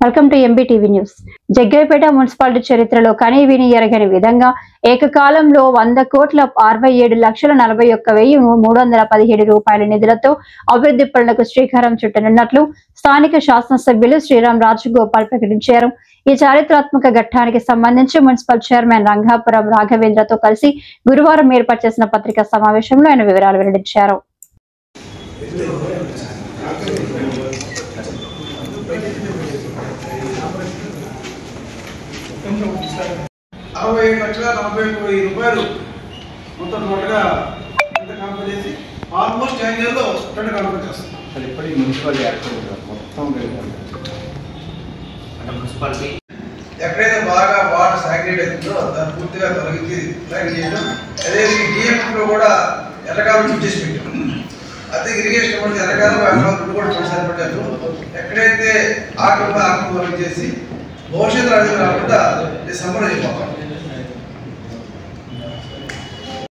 Welcome to MBTV news. Jaggayyapeta municipality చరిత్రలో కనీవిని ఎరగని విధంగా ఏకకాలంలో 100,67,41,317 రూపాయల నిధులతో అభివృద్ధి పనులకు శ్రీకారం చుట్టనున్నట్లు స్థానిక శాసనసభ్యులు శ్రీరామ్ రాజగోపాల్ ప్రకటించారు. ఈ చారిత్రాత్మక ఘట్టానికి సంబంధించి మున్సిపల్ చైర్మన్ రంగాపురం రాఘవేంద్రతో కలిసి గురువారం ఏర్పాటు చేసిన పత్రికా సమావేశంలో ఆయన వివరాలు వెల్లడించారు. 67,40,000 రూపాయలు మొత్తం టోటల్గా ఎంత కాన్ఫర్ చేసి ఆల్మోస్ట్ 10 ఇయర్లో రెండు కాన్ఫర్ చేస్తాం. అసలు ఇప్పటికీ మున్సిపాలిటీ మొత్తం అంటే మున్సిపాలిటీ ఎక్కడైతే బాగా వాటర్ సాగ్రేట్ అవుతుందో దాన్ని పూర్తిగా తొలగించి సాగ్రేట్ చేయడం. అదే డిఎంలో కూడా ఎర్రకాలం చూసేసి పెట్టాం. అదే ఇరిగేషన్ కూడా ఎర్రకాలం కూడా సరిపడ్డారు. ఎక్కడైతే ఆక్రమణ తొలగించేసి భవిష్యత్తు రాకుండా సంబరం అయిపోతాం.